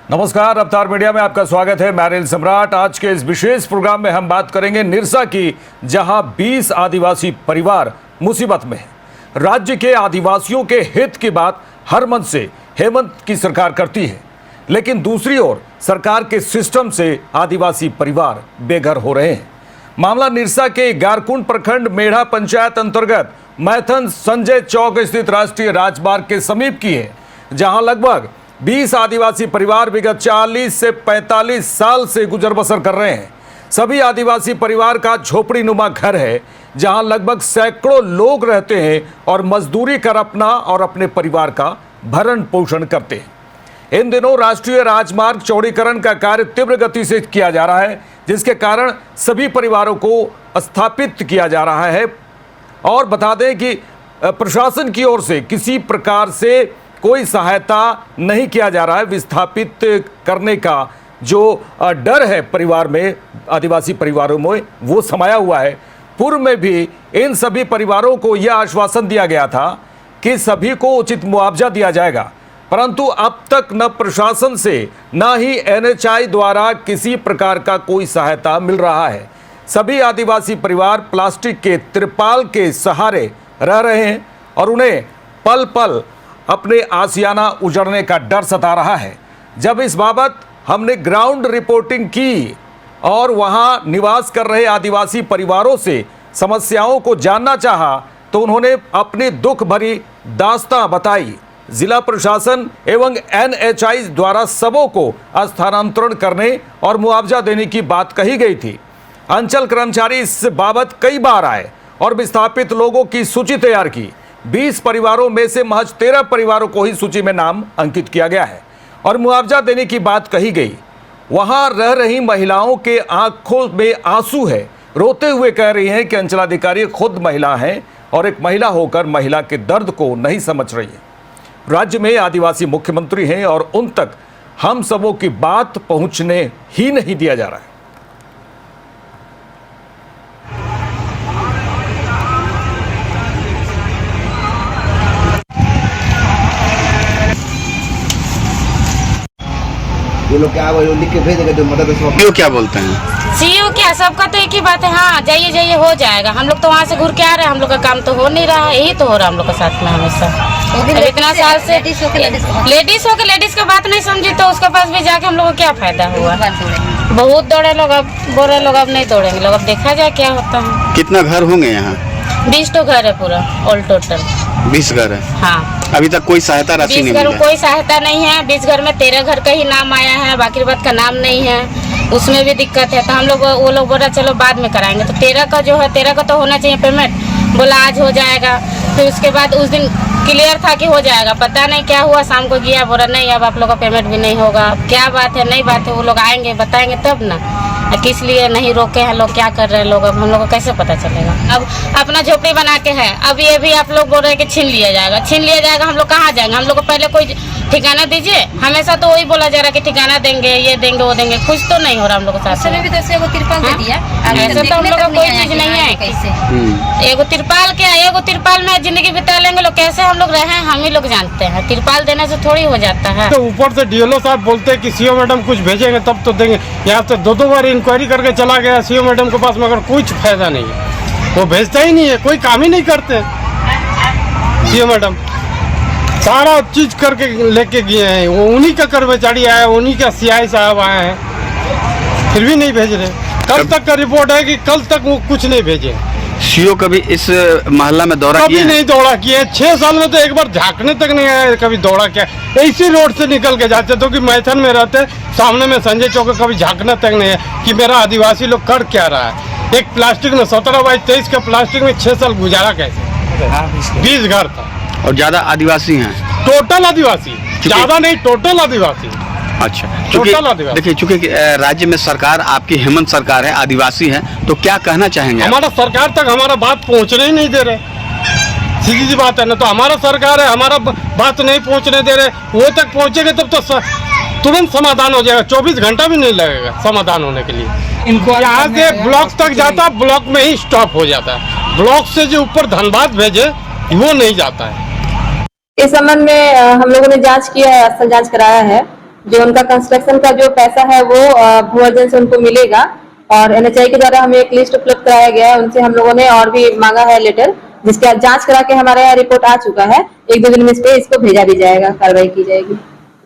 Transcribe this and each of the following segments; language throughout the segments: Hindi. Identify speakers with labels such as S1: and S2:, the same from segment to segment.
S1: नमस्कार, अवतार मीडिया में आपका स्वागत है। मैं अनिल सम्राट। आज के इस विशेष प्रोग्राम में हम बात करेंगे निरसा की, जहां 20 आदिवासी परिवार मुसीबत में है। राज्य के आदिवासियों के हित की बात हर मन से हेमंत की सरकार करती है, लेकिन दूसरी ओर सरकार के सिस्टम से आदिवासी परिवार बेघर हो रहे हैं। मामला निरसा के गारकुंड प्रखंड मेढ़ा पंचायत अंतर्गत मैथन संजय चौक स्थित राष्ट्रीय राजमार्ग के समीप की है, जहां लगभग 20 आदिवासी परिवार विगत 40 से 45 साल से गुजर बसर कर रहे हैं। सभी आदिवासी परिवार का झोपड़ी नुमा घर है, जहां लगभग सैकड़ों लोग रहते हैं और मजदूरी कर अपना और अपने परिवार का भरण पोषण करते हैं। इन दिनों राष्ट्रीय राजमार्ग चौड़ीकरण का कार्य तीव्र गति से किया जा रहा है, जिसके कारण सभी परिवारों को स्थापित किया जा रहा है। और बता दें कि प्रशासन की ओर से किसी प्रकार से कोई सहायता नहीं किया जा रहा है। विस्थापित करने का जो डर है परिवार में, आदिवासी परिवारों में, वो समाया हुआ है। पूर्व में भी इन सभी परिवारों को यह आश्वासन दिया गया था कि सभी को उचित मुआवजा दिया जाएगा, परंतु अब तक न प्रशासन से न ही NHI द्वारा किसी प्रकार का कोई सहायता मिल रहा है। सभी आदिवासी परिवार प्लास्टिक के त्रिपाल के सहारे रह रहे हैं और उन्हें पल पल अपने आसियाना उजड़ने का डर सता रहा है। जब इस बाबत हमने ग्राउंड रिपोर्टिंग की और वहां निवास कर रहे आदिवासी परिवारों से समस्याओं को जानना चाहा, तो उन्होंने अपनी दुख भरी दास्तां बताई। जिला प्रशासन एवं NHI द्वारा सबों को स्थानांतरण करने और मुआवजा देने की बात कही गई थी। अंचल कर्मचारी इस बाबत कई बार आए और विस्थापित लोगों की सूची तैयार की। 20 परिवारों में से महज 13 परिवारों को ही सूची में नाम अंकित किया गया है और मुआवजा देने की बात कही गई। वहां रह रही महिलाओं के आंखों में आंसू है, रोते हुए कह रही हैं कि अंचलाधिकारी खुद महिला हैं और एक महिला होकर महिला के दर्द को नहीं समझ रही है। राज्य में आदिवासी मुख्यमंत्री हैं और उन तक हम सबों की बात पहुंचने ही नहीं दिया जा रहा है।
S2: ये लोग क्या लिख के भेज देंगे जो मदद है।
S3: क्या बोलते हैं
S4: सीईओ क्या, सबका तो एक ही बात है, हाँ जाइए जाइए हो जाएगा। हम लोग तो वहाँ से घूर के आ रहे हैं, हम लोग का काम तो हो नहीं रहा है। यही तो हो रहा है हम लोग के साथ में हमेशा। इतना साल से लेडीज हो के लेडीज का बात नहीं समझी तो उसके पास भी जाके हम लोग को क्या फायदा हुआ। बहुत दौड़े लोग, अब बोरे लोग अब नहीं दौड़ेंगे लोग। अब देखा जाए क्या होता है।
S3: कितना घर होंगे यहाँ?
S4: 20 तो घर है पूरा ऑल टोटल।
S3: 20 घर है?
S4: हाँ।
S3: अभी तक कोई सहायता राशि नहीं मिली?
S4: कोई सहायता नहीं है। 20 घर में 13 घर का ही नाम आया है, बाकी बात का नाम नहीं है। उसमें भी दिक्कत है, तो हम लोग वो लोग बोला चलो बाद में कराएंगे। तो 13 का जो है 13 का तो होना चाहिए पेमेंट, बोला आज हो जाएगा। फिर उसके बाद उस दिन क्लियर था कि हो जाएगा, पता नहीं क्या हुआ। शाम को गया, बोला नहीं अब आप लोग का पेमेंट भी नहीं होगा। क्या बात है, नहीं बात है, वो लोग आएंगे बताएंगे तब ना। किस लिए नहीं रोके हैं लोग, क्या कर रहे हैं लोग, अब हम लोग को कैसे पता चलेगा। अब अपना झोपड़ी बना के है, अब ये भी आप लोग बोल रहे हैं कि छीन लिया जाएगा। छीन लिया जाएगा, हम लोग कहाँ जाएंगे? हम लोग को पहले कोई ठिकाना दीजिए। हमेशा तो वही बोला जा रहा है कि ठिकाना देंगे, ये देंगे, वो देंगे। कुछ तो नहीं हो रहा हम लोग के साथ।
S5: भी तो ऐसे तिरपाल दे दिया,
S4: ऐसे तो हम लोग का कोई चीज नहीं है। कैसे एगो तिरपाल क्या, एगो तिरपाल में जिंदगी बिता लेंगे लोग। कैसे हम लोग रहे हम ही लोग जानते हैं। तिरपाल देने से थोड़ी हो जाता है।
S6: तो ऊपर से DLO साहब बोलते हैं कि सीओ मैडम कुछ भेजेंगे तब तो देंगे। यहाँ से 2 बार इंक्वायरी करके चला गया सीओ मैडम के पास, मगर कुछ फायदा नहीं है। वो भेजता ही नहीं है, कोई काम ही नहीं करते सीओ मैडम। सारा चीज करके लेके गए हैं, वो उन्हीं का कर्मचारी आया, उन्हीं का CI साहब आए हैं, फिर भी नहीं भेज रहे। कल तक का रिपोर्ट है कि कल तक वो कुछ नहीं भेजे।
S3: सीओ कभी इस मोहल्ला में दौरा किया?
S6: कभी नहीं दौड़ा किया। 6 साल में तो एक बार झांकने तक नहीं आया, कभी दौड़ा किया। इसी रोड से निकल के जाते तो कि मैथन में रहते, सामने में संजय चौक, कभी झांकना तक नहीं है कि मेरा आदिवासी लोग कर क्या रहा है। एक प्लास्टिक में 17/23 का प्लास्टिक में 6 साल गुजारा कैसे? 20 घर था
S3: और ज्यादा आदिवासी हैं?
S6: टोटल आदिवासी, ज्यादा नहीं, टोटल आदिवासी।
S3: अच्छा, देखिए चूंकि राज्य में सरकार आपकी हेमंत सरकार है, आदिवासी है, तो क्या कहना चाहेंगे?
S6: हमारा सरकार तक हमारा बात पहुंचने ही नहीं दे रहे। सीधी सी बात है ना, तो हमारा सरकार है, हमारा बात नहीं पहुंचने दे रहे। वो तक पहुंचेंगे तब तो तुरंत समाधान हो जाएगा। 24 घंटा भी नहीं लगेगा समाधान होने के लिए। यहाँ से ब्लॉक तक जाता, ब्लॉक में ही स्टॉप हो जाता है। ब्लॉक से जो ऊपर धनबाद भेजे वो नहीं जाता है।
S5: इस संबंध में हम लोगों ने जांच किया है, स्थल जांच कराया है जो उनका कंस्ट्रक्शन का जो पैसा है वो भूअर्जन से उनको मिलेगा। और NHI के द्वारा हमें एक लिस्ट उपलब्ध कराया गया है, उनसे हम लोगों ने और भी मांगा है लेटर, जिसके जांच करा के हमारे यहाँ रिपोर्ट आ चुका है। 1-2 दिन में इस पे इसको भेजा भी जाएगा, कार्रवाई की जाएगी।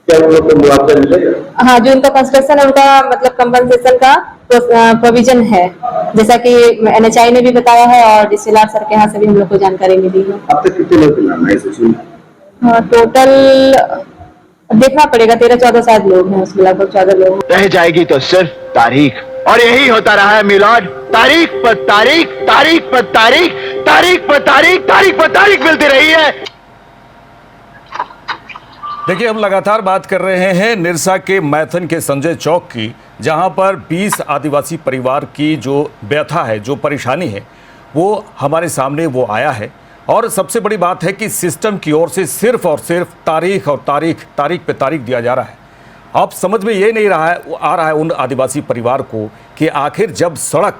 S2: क्या उन लोग को मुआवजा मिलेगा?
S5: हाँ, जो उनका कंस्ट्रक्शन है उनका मतलब कंपनसेशन का प्रोविजन है, जैसा कि NHI ने भी बताया है और DCLR सर के यहाँ से भी हम लोग को जानकारी मिली है।
S2: अब तक कितने लोग नाम है इसमें?
S5: टोटल देखना पड़ेगा, 13-14 शायद लोग हैं, उसमें लगभग 14 लोग।
S7: रह जाएगी तो सिर्फ तारीख, और यही होता रहा है मिलाद। तारीख पर तारीख, तारीख पर तारीख, तारीख पर तारीख, तारीख पर तारीख मिलती रही है।
S1: देखिए, हम लगातार बात कर रहे हैं निरसा के मैथन के संजय चौक की, जहां पर 20 आदिवासी परिवार की जो व्यथा है, जो परेशानी है, वो हमारे सामने वो आया है। और सबसे बड़ी बात है कि सिस्टम की ओर से सिर्फ और सिर्फ तारीख और तारीख, तारीख पे तारीख दिया जा रहा है। अब समझ में ये नहीं आ रहा है उन आदिवासी परिवार को कि आखिर जब सड़क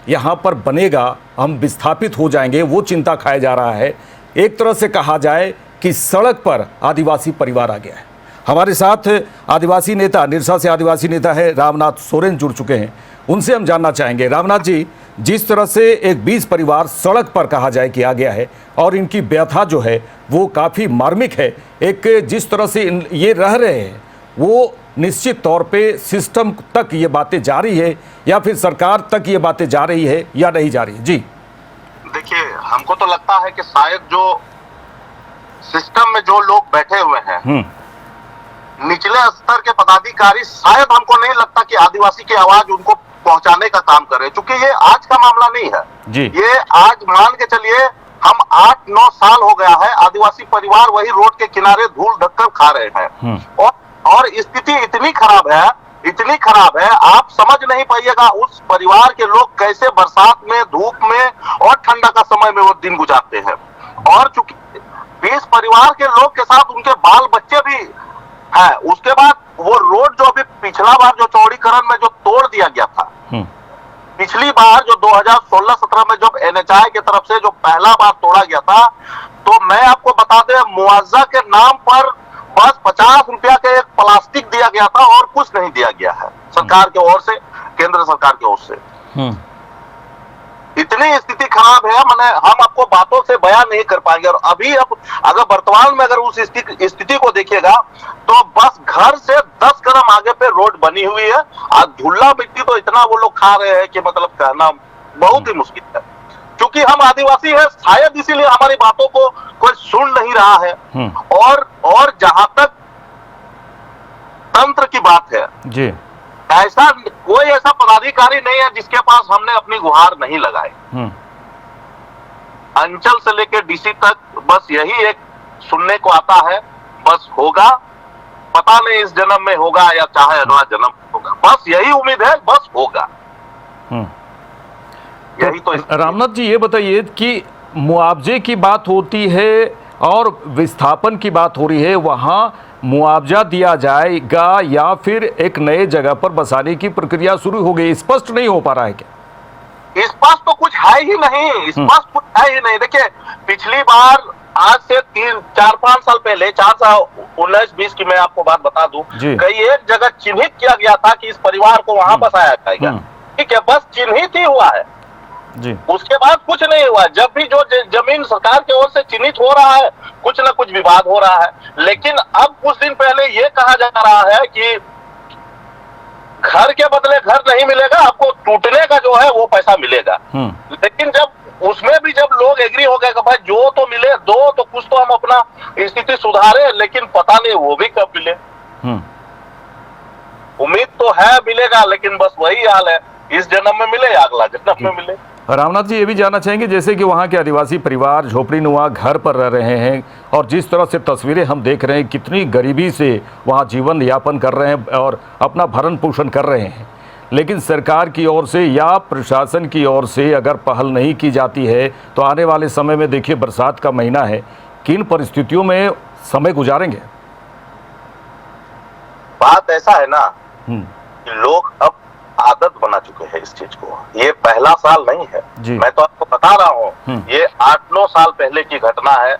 S1: यहाँ पर बनेगा, हम विस्थापित हो जाएंगे, वो चिंता खाया जा रहा है। एक तरह से कहा जाए कि सड़क पर आदिवासी परिवार आ गया है। हमारे साथ आदिवासी नेता, निरसा से आदिवासी नेता है रामनाथ सोरेन जुड़ चुके हैं, उनसे हम जानना चाहेंगे। रामनाथ जी, जिस तरह से एक 20 परिवार सड़क पर कहा जाए कि आ गया है और इनकी व्यथा जो है वो काफ़ी मार्मिक है, एक जिस तरह से ये रह रहे हैं वो निश्चित तौर पे सिस्टम तक ये बातें जा रही है या फिर सरकार तक ये बातें जा रही है या नहीं जा रही है? जी
S8: देखिए, हमको तो लगता है कि शायद जो सिस्टम में जो लोग बैठे हुए हैं, निचले स्तर के पदाधिकारी, शायद हमको नहीं लगता कि आदिवासी की आवाज उनको पहुंचाने का काम करे, क्योंकि ये आज का मामला नहीं है
S1: जी।
S8: ये आज मान के चलिए हम 8-9 साल हो गया है आदिवासी परिवार वही रोड के किनारे धूल ढककर खा रहे हैं। और स्थिति इतनी खराब है, इतनी खराब है, आप समझ नहीं पाइएगा उस परिवार के लोग कैसे बरसात में, धूप में और ठंडा का समय में वो दिन गुजारते हैं। और चूंकि 20 परिवार के लोग के साथ उनके बाल बच्चे भी है, उसके बाद वो रोड जो अभी पिछला बार जो चौड़ीकरण में जो तोड़ दिया गया था, पिछली बार जो 2016-17 में जब NHI की तरफ से जो पहला बार तोड़ा गया था, तो मैं आपको बता दें मुआवजा के नाम पर बस 50 रुपया के एक प्लास्टिक दिया गया था और कुछ नहीं दिया गया है सरकार की ओर से, केंद्र सरकार की ओर से। इतनी स्थिति खराब है, मैंने हम आपको बातों से बयान नहीं कर पाएंगे। और अभी अब अगर वर्तमान में अगर उस स्थिति को देखिएगा तो बस घर से 10 कदम आगे पे रोड बनी हुई है, आज धुल्ला मिट्टी तो इतना वो लोग खा रहे हैं कि मतलब कहना बहुत ही मुश्किल है। क्योंकि हम आदिवासी हैं, शायद इसीलिए हमारी बातों को कोई सुन नहीं रहा है। और जहां तक तंत्र की बात है जी, ऐसा कोई ऐसा पदाधिकारी नहीं है जिसके पास हमने अपनी गुहार नहीं लगाई। अंचल से लेकर DC तक बस यही एक सुनने को आता है, बस होगा, पता नहीं इस जन्म में होगा या चाहे अगला जन्म होगा, बस यही उम्मीद है, बस होगा। यही तो
S1: रामनाथ जी, ये बताइए कि मुआवजे की बात होती है और विस्थापन की बात हो रही है, वहाँ मुआवजा दिया जाएगा या फिर एक नए जगह पर बसाने की प्रक्रिया शुरू हो गई? स्पष्ट नहीं हो पा रहा है क्या?
S8: स्पष्ट तो कुछ है ही नहीं, स्पष्ट कुछ है ही नहीं। देखिए, पिछली बार आज से 3-4-5 साल पहले, 19-20 की मैं आपको बात बता दूं, कई एक जगह चिन्हित किया गया था कि इस परिवार को वहां बसाया जाएगा। ठीक है, बस चिन्हित ही हुआ है जी। उसके बाद कुछ नहीं हुआ। जब भी जो जमीन सरकार की ओर से चिन्हित हो रहा है, कुछ ना कुछ विवाद हो रहा है। लेकिन अब कुछ दिन पहले ये कहा जा रहा है कि घर के बदले घर नहीं मिलेगा, आपको टूटने का जो है वो पैसा मिलेगा। लेकिन जब उसमें भी जब लोग एग्री हो गए कि भाई जो तो मिले दो, तो कुछ तो हम अपना स्थिति सुधारे, लेकिन पता नहीं वो भी कब मिले। उम्मीद तो है मिलेगा, लेकिन बस वही हाल है, इस जन्म में मिले या अगला जन्म में मिले।
S1: रामनाथ जी, ये भी जानना चाहेंगे जैसे कि वहाँ के आदिवासी परिवार झोपड़ी नुमा घर पर रह रहे हैं और जिस तरह से तस्वीरें हम देख रहे हैं, कितनी गरीबी से वहाँ जीवन यापन कर रहे हैं और अपना भरण पोषण कर रहे हैं, लेकिन सरकार की ओर से या प्रशासन की ओर से अगर पहल नहीं की जाती है तो आने वाले समय में देखिए बरसात का महीना है, किन परिस्थितियों में समय गुजारेंगे?
S8: बात ऐसा है ना कि लोग अब आदत बना चुके हैं इस चीज को। ये पहला साल नहीं है, मैं तो आपको बता रहा हूँ, ये 8-9 साल पहले की घटना है।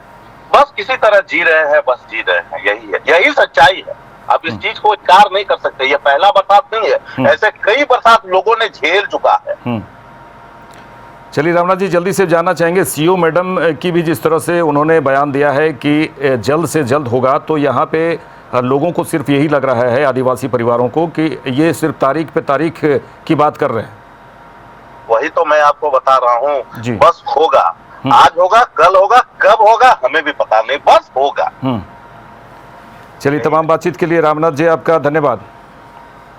S8: बस किसी तरह जी रहे हैं, बस जी रहे हैं, यही है, यही सच्चाई है। आप इस चीज को इनकार नहीं कर सकते। ये पहला बरसात नहीं है, ऐसे कई बरसात लोगों ने झेल चुका है।
S1: चलिए रामनाथ जी, जल्दी से जानना चाहेंगे सीओ मैडम की भी जिस तरह से उन्होंने बयान दिया है कि जल्द से जल्द होगा, तो यहाँ पे लोगों को सिर्फ यही लग रहा है, आदिवासी परिवारों को, कि ये सिर्फ तारीख पे तारीख की बात कर रहे हैं।
S8: वही तो मैं आपको बता रहा
S1: जी।
S8: हूँ, बस होगा, आज होगा, कल होगा, कब होगा हमें भी पता नहीं, बस होगा।
S1: चलिए, तमाम बातचीत के लिए रामनाथ जी आपका धन्यवाद।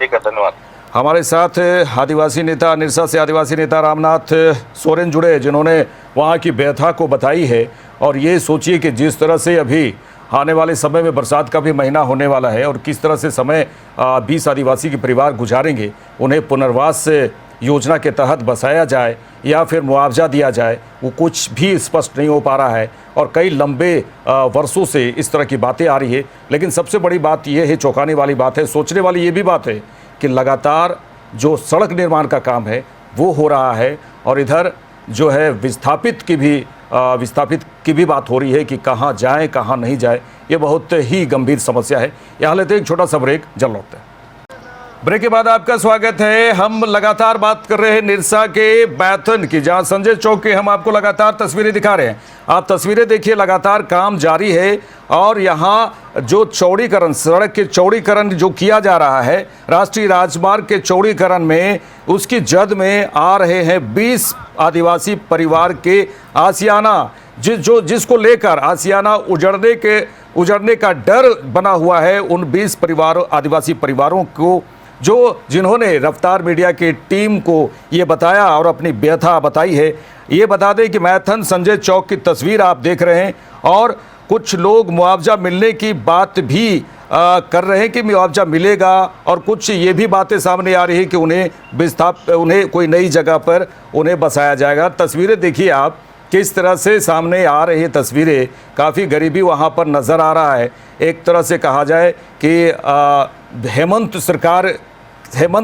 S8: ठीक है, धन्यवाद।
S1: हमारे साथ आदिवासी नेता, निरसा से आदिवासी नेता रामनाथ सोरेन जुड़े, जिन्होंने वहाँ की व्यथा को बताई है। और ये सोचिए कि जिस तरह से अभी आने वाले समय में बरसात का भी महीना होने वाला है और किस तरह से समय 20 आदिवासी के परिवार गुजारेंगे, उन्हें पुनर्वास योजना के तहत बसाया जाए या फिर मुआवजा दिया जाए, वो कुछ भी स्पष्ट नहीं हो पा रहा है। और कई लंबे वर्षों से इस तरह की बातें आ रही है। लेकिन सबसे बड़ी बात यह है, चौंकाने वाली बात है, सोचने वाली ये भी बात है कि लगातार जो सड़क निर्माण का काम है वो हो रहा है और इधर जो है विस्थापित की भी बात हो रही है कि कहाँ जाएं कहाँ नहीं जाए। ये बहुत ही गंभीर समस्या है। यहाँ लेते हैं एक छोटा सा ब्रेक, जल्द लौटते हैं। ब्रेक के बाद आपका स्वागत है। हम लगातार बात कर रहे हैं निरसा के बैथन की, जहां संजय चौक के हम आपको लगातार तस्वीरें दिखा रहे हैं। आप तस्वीरें देखिए, लगातार काम जारी है और यहाँ जो चौड़ीकरण, सड़क के चौड़ीकरण जो किया जा रहा है, राष्ट्रीय राजमार्ग के चौड़ीकरण में, उसकी जद में आ रहे हैं 20 आदिवासी परिवार के आसियाना, जिसको लेकर आसियाना उजड़ने का डर बना हुआ है। उन 20 आदिवासी परिवारों को जिन्होंने रफ्तार मीडिया की टीम को ये बताया और अपनी व्यथा बताई है। ये बता दें कि मैथन संजय चौक की तस्वीर आप देख रहे हैं और कुछ लोग मुआवजा मिलने की बात भी कर रहे हैं कि मुआवजा मिलेगा, और कुछ ये भी बातें सामने आ रही है कि उन्हें कोई नई जगह पर उन्हें बसाया जाएगा। तस्वीरें देखिए आप, किस तरह से सामने आ रही तस्वीरें, काफ़ी गरीबी वहाँ पर नज़र आ रहा है। एक तरह से कहा जाए कि हेमंत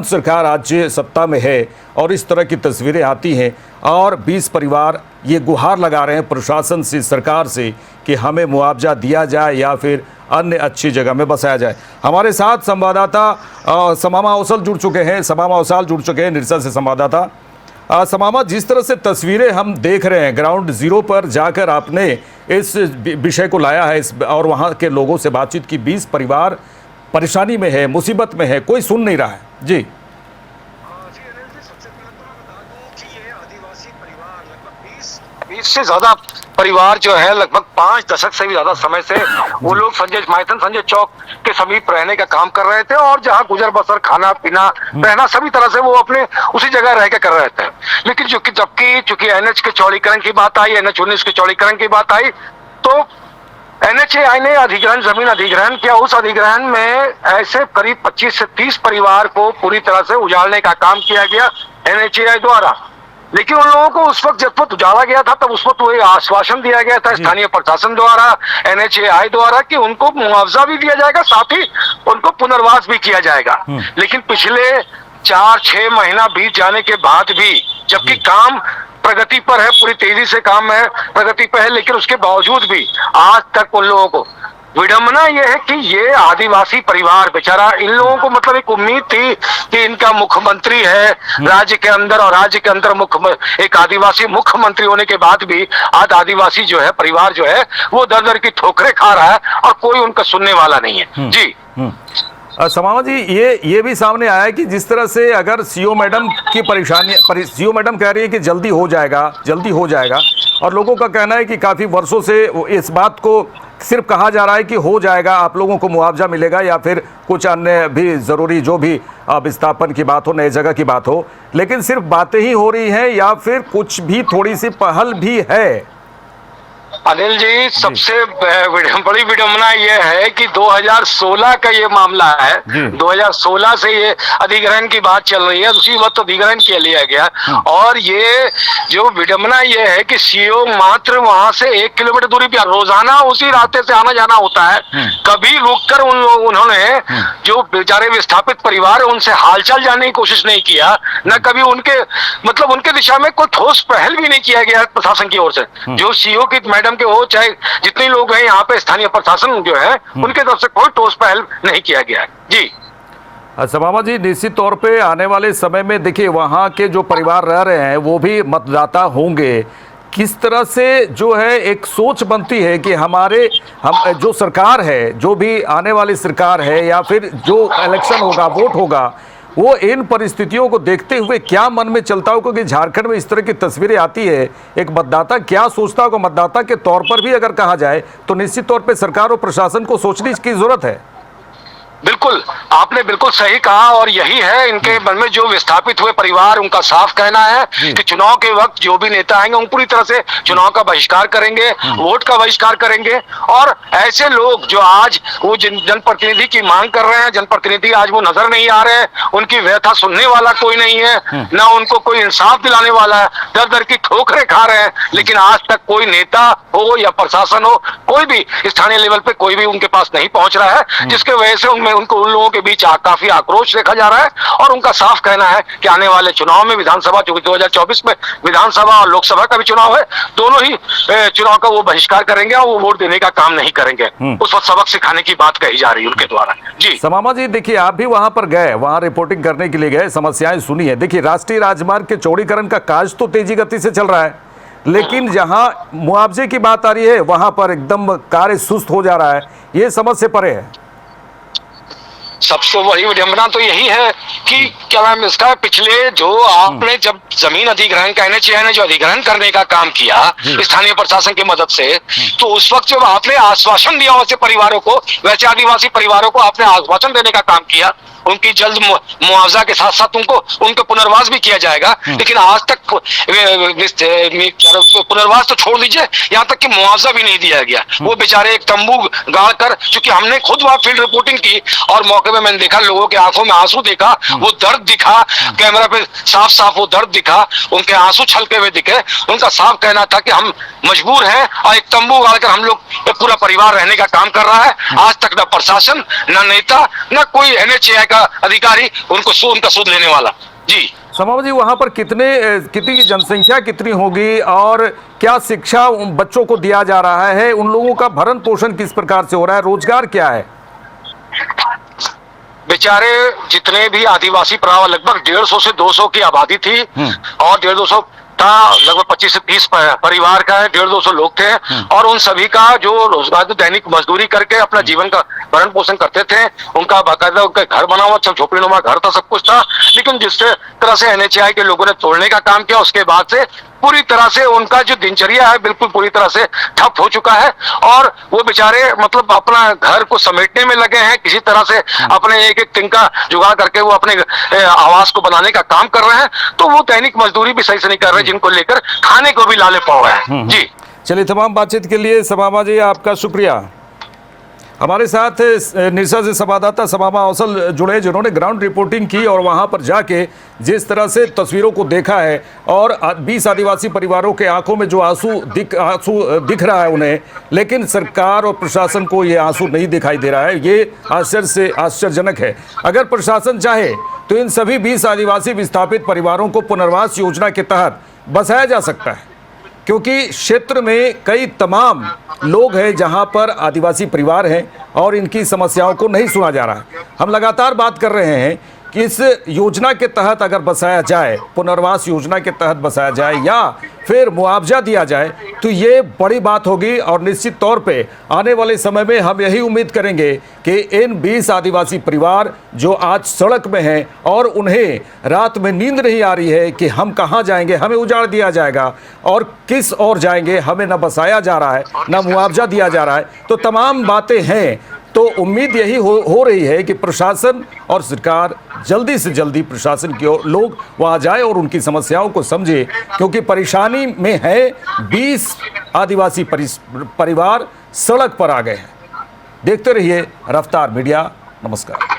S1: सरकार आज सत्ता में है और इस तरह की तस्वीरें आती हैं और 20 परिवार ये गुहार लगा रहे हैं प्रशासन से, सरकार से, कि हमें मुआवजा दिया जाए या फिर अन्य अच्छी जगह में बसाया जाए। हमारे साथ संवाददाता समामा औसल जुड़ चुके हैं, निरसा से संवाददाता। समामा, जिस तरह से तस्वीरें हम देख रहे हैं, ग्राउंड जीरो पर जाकर आपने इस विषय को लाया है और वहाँ के लोगों से बातचीत की। 20 परिवार परेशानी में है, मुसीबत में है, कोई सुन नहीं रहा है। जी,
S9: सबसे पहले तो मैं बता दूं कि ये आदिवासी परिवार लगभग 20 से ज्यादा परिवार जो है, लगभग 5 दशक से भी ज्यादा समय से वो लोग संजय चौक के समीप रहने का काम कर रहे थे और जहाँ गुजर बसर, खाना पीना, रहना, सभी तरह से वो अपने उसी जगह रह के कर रहे थे। लेकिन चूंकि NH के चौड़ीकरण की बात आई, NH 19 के चौड़ीकरण की बात आई, तो NHAI ने जमीन अधिग्रहण किया। उस अधिग्रहण में ऐसे करीब 25 से 30 परिवार को पूरी तरह से उजाड़ने का काम किया गया NHAI द्वारा। लेकिन उन लोगों को उस वक्त जब वक्त उजाड़ा गया था, तब उस वक्त वही आश्वासन दिया गया था स्थानीय प्रशासन द्वारा, NHAI द्वारा, कि उनको मुआवजा भी दिया जाएगा, साथ ही उनको पुनर्वास भी किया जाएगा। लेकिन पिछले 4-6 महीना बीत जाने के बाद भी, जबकि काम प्रगति पर है, पूरी तेजी से काम है, प्रगति पर है, लेकिन उसके बावजूद भी आज तक उन लोगों को, विडंबना यह है कि ये आदिवासी परिवार बेचारा, इन लोगों को मतलब एक उम्मीद थी कि इनका मुख्यमंत्री है राज्य के अंदर, और राज्य के अंदर एक आदिवासी मुख्यमंत्री होने के बाद भी आज आदिवासी जो है परिवार जो है वो दर दर की ठोकरें खा रहा है और कोई उनका सुनने वाला नहीं है। जी
S1: समामा जी, ये भी सामने आया है कि जिस तरह से अगर सीओ मैडम की सीओ मैडम कह रही है कि जल्दी हो जाएगा, और लोगों का कहना है कि काफ़ी वर्षों से इस बात को सिर्फ कहा जा रहा है कि हो जाएगा, आप लोगों को मुआवजा मिलेगा या फिर कुछ अन्य भी ज़रूरी जो भी विस्थापन की बात हो, नई जगह की बात हो, लेकिन सिर्फ बातें ही हो रही हैं या फिर कुछ भी थोड़ी सी पहल भी है?
S9: अनिल जी, सबसे बड़ी विडंबना यह है कि 2016 का ये मामला है। 2016 से ये अधिग्रहण की बात चल रही है, उसी वक्त अधिग्रहण के लिया गया। और ये जो विडंबना ये है कि सीओ मात्र वहां से 1 किलोमीटर दूरी पर रोजाना उसी रास्ते से आना जाना होता है। कभी रुककर उन्होंने जो बेचारे विस्थापित परिवार है उनसे हालचाल जानने की कोशिश नहीं किया, न कभी उनके दिशा में कोई ठोस पहल भी नहीं किया गया प्रशासन की ओर से। जो सीओ की मैडम के हो, चाहे जितने लोग हैं यहाँ पे, स्थानीय प्रशासन जो है उनके तरफ से कोई ठोस पहल नहीं किया गया है। जी
S1: सभामा जी, निश्चित तौर पे आने वाले समय में देखिए वहाँ के जो परिवार रह रहे हैं वो भी मतदाता होंगे। किस तरह से जो है एक सोच बनती है कि हम जो सरकार है, जो भी आने वाली सरकार है या फिर जो इलेक्शन होगा, वोट होगा, वो इन परिस्थितियों को देखते हुए क्या मन में चलता हो? क्योंकि झारखंड में इस तरह की तस्वीरें आती है, एक मतदाता क्या सोचता होगा? मतदाता के तौर पर भी अगर कहा जाए तो निश्चित तौर पर सरकार और प्रशासन को सोचने की जरूरत है।
S9: बिल्कुल, आपने बिल्कुल सही कहा, और यही है इनके मन में जो विस्थापित हुए परिवार, उनका साफ कहना है कि चुनाव के वक्त जो भी नेता आएंगे उन पूरी तरह से चुनाव का बहिष्कार करेंगे, वोट का बहिष्कार करेंगे। और ऐसे लोग जो आज वो जनप्रतिनिधि की मांग कर रहे हैं, जनप्रतिनिधि आज वो नजर नहीं आ रहे हैं, उनकी व्यथा सुनने वाला कोई नहीं है, ना उनको कोई इंसाफ दिलाने वाला है, दर दर की ठोकरें खा रहे हैं। लेकिन आज तक कोई नेता हो या प्रशासन हो, कोई भी स्थानीय लेवल पे कोई भी उनके पास नहीं पहुंच रहा है, जिसके वजह से उन लोगों के बीच काफी आक्रोश देखा जा रहा है। और उनका साफ कहना है कि आने वाले चुनाव में, विधानसभा 2024 में विधानसभा और लोकसभा का भी चुनाव है, दोनों ही चुनाव का वो बहिष्कार करेंगे और वो वोट देने का काम नहीं करेंगे। उस वक्त सबक सिखाने की बात कही जा रही है उनके द्वारा। जी
S1: समामा जी, देखिए आप भी वहां पर गए, वहां रिपोर्टिंग करने के लिए गए, समस्याएं सुनी है। देखिए राष्ट्रीय राजमार्ग के चौड़ीकरण का कार्य तो तेजी गति से चल रहा है, लेकिन जहां मुआवजे की बात आ रही है वहां पर एकदम कार्य सुस्त हो जा रहा है। ये समझ से परे है।
S9: सबसे बड़ी विडंबना तो यही है कि क्या नाम इसका, पिछले जो आपने जब जमीन अधिग्रहण का NHAI ने जो अधिग्रहण करने का काम किया स्थानीय प्रशासन की मदद से, तो उस वक्त जब आपने आश्वासन दिया वैसे परिवारों को, वैसे आदिवासी परिवारों को आपने आश्वासन देने का काम किया, उनकी जल्द मुआवजा के साथ साथ उनको पुनर्वास भी किया जाएगा। लेकिन आज तक पुनर्वास तो छोड़ दीजिए, यहाँ तक कि मुआवजा भी नहीं दिया गया। वो बेचारे एक तंबू गाड़ कर, चूंकि हमने खुद वहां फील्ड रिपोर्टिंग की और मौके में मैंने देखा, लोगों के आंखों में आंसू देखा, वो दर्द दिखा, कैमरा पे साफ साफ वो दर्द दिखा, उनके आंसू छलके हुए दिखे। उनका साफ कहना था कि हम मजबूर हैं और एक तंबू गाड़कर हम लोग पूरा परिवार रहने का काम कर रहा है। आज तक न प्रशासन, न नेता, न कोई NHAI का अधिकारी उनका सूद लेने वाला। जी
S1: समामा जी, वहां पर कितनी जनसंख्या कितनी होगी और क्या शिक्षा बच्चों को दिया जा रहा है? उन लोगों का भरण पोषण किस प्रकार से हो रहा है? रोजगार क्या है?
S9: बेचारे जितने भी आदिवासी परिवार, लगभग 150 से 200 की आबादी थी और 150 था, लगभग 25 से 30 परिवार का है, 150 लोग थे। और उन सभी का जो रोजगार, दैनिक मजदूरी करके अपना जीवन का भरण पोषण करते थे, उनका बाकायदा उनका घर बना हुआ, झोपड़ीनुमा घर था, सब कुछ था। लेकिन जिस तरह से NHAI के लोगों ने तोड़ने का काम किया, उसके बाद से पूरी तरह से उनका जो दिनचर्या है बिल्कुल पूरी तरह से ठप हो चुका है। और वो बेचारे मतलब अपना घर को समेटने में लगे हैं, किसी तरह से अपने एक एक तिनका जुगाड़ करके वो अपने आवास को बनाने का काम कर रहे हैं। तो वो दैनिक मजदूरी भी सही से नहीं कर रहे, जिनको लेकर खाने को भी लाले पाव है। जी
S1: चलिए, तमाम बातचीत के लिए समामा जी आपका शुक्रिया। हमारे साथ निरसा से संवाददाता समामा औसल जुड़े, जिन्होंने ग्राउंड रिपोर्टिंग की और वहां पर जाके जिस तरह से तस्वीरों को देखा है और 20 आदिवासी परिवारों के आंखों में जो आंसू दिख रहा है उन्हें, लेकिन सरकार और प्रशासन को ये आंसू नहीं दिखाई दे रहा है। ये आश्चर्यजनक है। अगर प्रशासन चाहे तो इन सभी 20 आदिवासी विस्थापित परिवारों को पुनर्वास योजना के तहत बसाया जा सकता है, क्योंकि क्षेत्र में कई तमाम लोग हैं जहां पर आदिवासी परिवार हैं और इनकी समस्याओं को नहीं सुना जा रहा है। हम लगातार बात कर रहे हैं कि इस योजना के तहत अगर बसाया जाए, पुनर्वास योजना के तहत बसाया जाए या फिर मुआवजा दिया जाए, तो ये बड़ी बात होगी। और निश्चित तौर पे आने वाले समय में हम यही उम्मीद करेंगे कि इन 20 आदिवासी परिवार जो आज सड़क में हैं और उन्हें रात में नींद नहीं आ रही है कि हम कहाँ जाएंगे, हमें उजाड़ दिया जाएगा और किस ओर जाएंगे, हमें न बसाया जा रहा है न मुआवजा दिया जा रहा है, तो तमाम बातें हैं। तो उम्मीद यही हो रही है कि प्रशासन और सरकार जल्दी से जल्दी प्रशासन के लोग वहाँ जाए और उनकी समस्याओं को समझे, क्योंकि परेशानी में है 20 आदिवासी परिवार सड़क पर आ गए हैं। देखते रहिए रफ्तार मीडिया। नमस्कार।